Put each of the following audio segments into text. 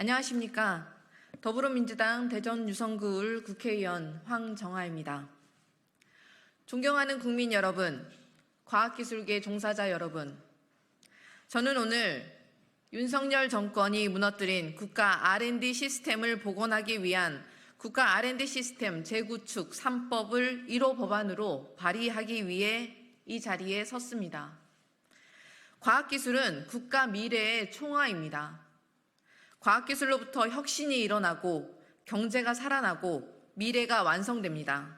안녕하십니까. 더불어민주당 대전 유성구을 국회의원 황정아입니다. 존경하는 국민 여러분, 과학기술계 종사자 여러분, 저는 오늘 윤석열 정권이 무너뜨린 국가 R&D 시스템을 복원하기 위한 국가 R&D 시스템 재구축 3법을 1호 법안으로 발의하기 위해 이 자리에 섰습니다. 과학기술은 국가 미래의 총화입니다. 과학기술로부터 혁신이 일어나고 경제가 살아나고 미래가 완성됩니다.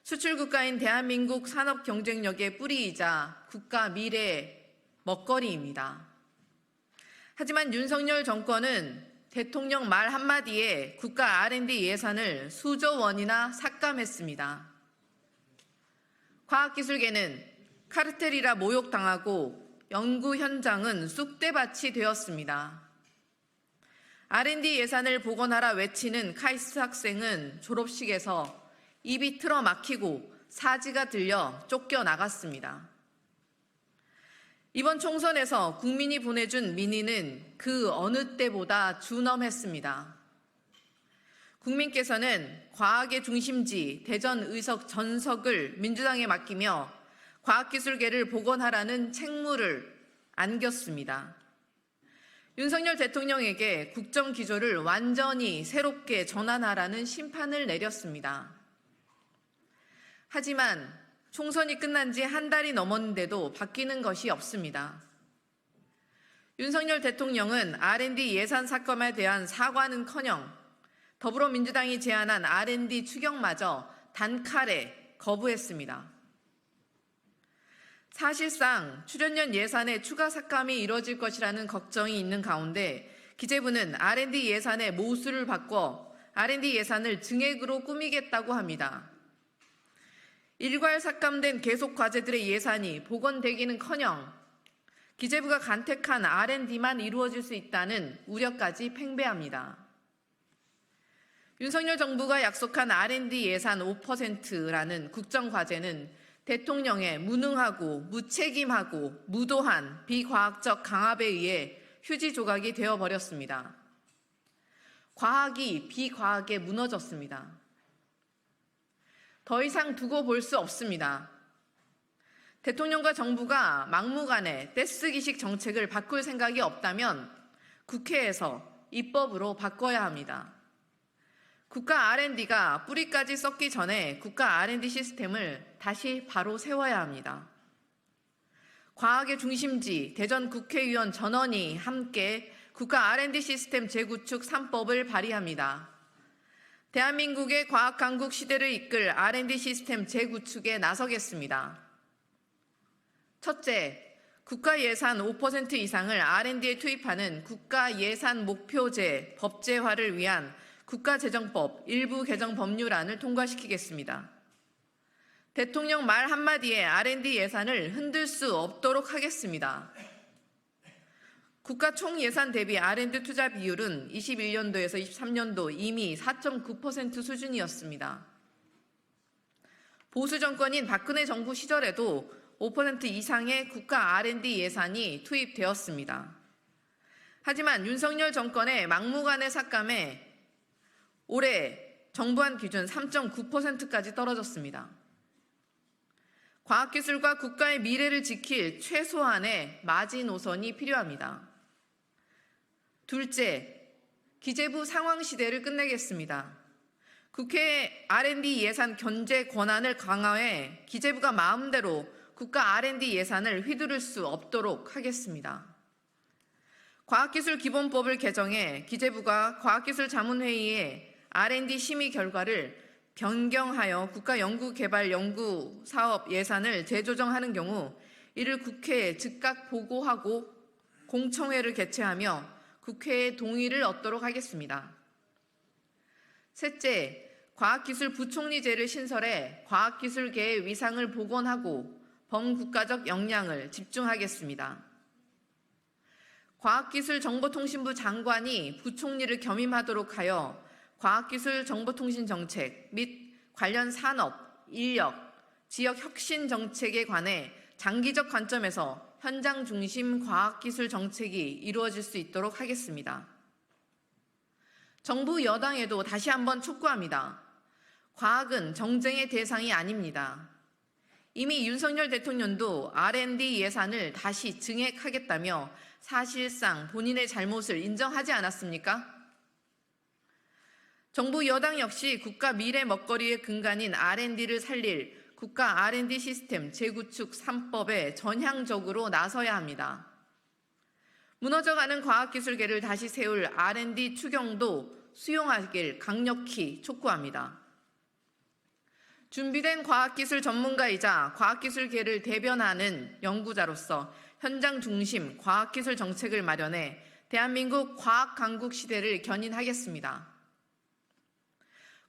수출국가인 대한민국 산업 경쟁력의 뿌리이자 국가 미래의 먹거리입니다. 하지만 윤석열 정권은 대통령 말 한마디에 국가 R&D 예산을 수조 원이나 삭감했습니다. 과학기술계는 카르텔이라 모욕당하고 연구 현장은 쑥대밭이 되었습니다. R&D 예산을 복원하라 외치는 카이스트 학생은 졸업식에서 입이 틀어막히고 사지가 들려 쫓겨나갔습니다. 이번 총선에서 국민이 보내준 민의는 그 어느 때보다 준엄했습니다. 국민께서는 과학의 중심지 대전 의석 전석을 민주당에 맡기며 과학기술계를 복원하라는 책무를 안겼습니다. 윤석열 대통령에게 국정기조를 완전히 새롭게 전환하라는 심판을 내렸습니다. 하지만 총선이 끝난 지 한 달이 넘었는데도 바뀌는 것이 없습니다. 윤석열 대통령은 R&D 예산 삭감에 대한 사과는커녕 더불어민주당이 제안한 R&D 추경마저 단칼에 거부했습니다. 사실상 출연연 예산의 추가 삭감이 이뤄질 것이라는 걱정이 있는 가운데 기재부는 R&D 예산의 모수를 바꿔 R&D 예산을 증액으로 꾸미겠다고 합니다. 일괄 삭감된 계속 과제들의 예산이 복원되기는커녕 기재부가 간택한 R&D만 이루어질 수 있다는 우려까지 팽배합니다. 윤석열 정부가 약속한 R&D 예산 5%라는 국정과제는 대통령의 무능하고 무책임하고 무도한 비과학적 강압에 의해 휴지 조각이 되어버렸습니다. 과학이 비과학에 무너졌습니다. 더 이상 두고 볼 수 없습니다. 대통령과 정부가 막무가내 떼쓰기식 정책을 바꿀 생각이 없다면 국회에서 입법으로 바꿔야 합니다. 국가 R&D가 뿌리까지 썩기 전에 국가 R&D 시스템을 다시 바로 세워야 합니다. 과학의 중심지 대전 국회의원 전원이 함께 국가 R&D 시스템 재구축 3법을 발의합니다. 대한민국의 과학강국 시대를 이끌 R&D 시스템 재구축에 나서겠습니다. 첫째, 국가 예산 5% 이상을 R&D에 투입하는 국가 예산 목표제 법제화를 위한 국가재정법 일부 개정 법률안을 통과시키겠습니다. 대통령 말 한마디에 R&D 예산을 흔들 수 없도록 하겠습니다. 국가 총예산 대비 R&D 투자 비율은 21년도에서 23년도 이미 4.9% 수준이었습니다. 보수 정권인 박근혜 정부 시절에도 5% 이상의 국가 R&D 예산이 투입되었습니다. 하지만 윤석열 정권의 막무가내 삭감에 올해 정부안 기준 3.9%까지 떨어졌습니다. 과학기술과 국가의 미래를 지킬 최소한의 마지노선이 필요합니다. 둘째, 기재부 상황시대를 끝내겠습니다. 국회 R&D 예산 견제 권한을 강화해 기재부가 마음대로 국가 R&D 예산을 휘두를 수 없도록 하겠습니다. 과학기술기본법을 개정해 기재부가 과학기술자문회의에 R&D 심의 결과를 변경하여 국가연구개발연구사업 예산을 재조정하는 경우 이를 국회에 즉각 보고하고 공청회를 개최하며 국회의 동의를 얻도록 하겠습니다. 셋째, 과학기술부총리제를 신설해 과학기술계의 위상을 복원하고 범국가적 역량을 집중하겠습니다. 과학기술정보통신부 장관이 부총리를 겸임하도록 하여 과학기술정보통신정책 및 관련 산업, 인력, 지역 혁신 정책에 관해 장기적 관점에서 현장 중심 과학기술 정책이 이루어질 수 있도록 하겠습니다. 정부 여당에도 다시 한번 촉구합니다. 과학은 정쟁의 대상이 아닙니다. 이미 윤석열 대통령도 R&D 예산을 다시 증액하겠다며 사실상 본인의 잘못을 인정하지 않았습니까? 정부 여당 역시 국가 미래 먹거리의 근간인 R&D를 살릴 국가 R&D 시스템 재구축 3법에 전향적으로 나서야 합니다. 무너져가는 과학기술계를 다시 세울 R&D 추경도 수용하길 강력히 촉구합니다. 준비된 과학기술 전문가이자 과학기술계를 대변하는 연구자로서 현장 중심 과학기술 정책을 마련해 대한민국 과학강국 시대를 견인하겠습니다.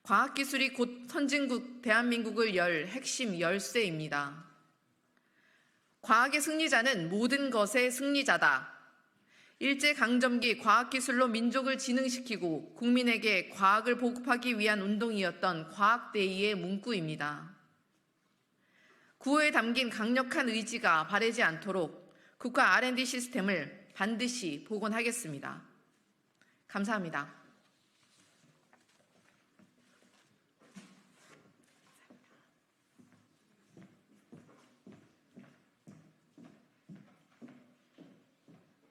과학기술이 곧 선진국 대한민국을 열 핵심 열쇠입니다. 과학의 승리자는 모든 것의 승리자다. 일제강점기 과학기술로 민족을 진흥시키고 국민에게 과학을 보급하기 위한 운동이었던 과학데이의 문구입니다. 구호에 담긴 강력한 의지가 바래지 않도록 국가 R&D 시스템을 반드시 복원하겠습니다. 감사합니다.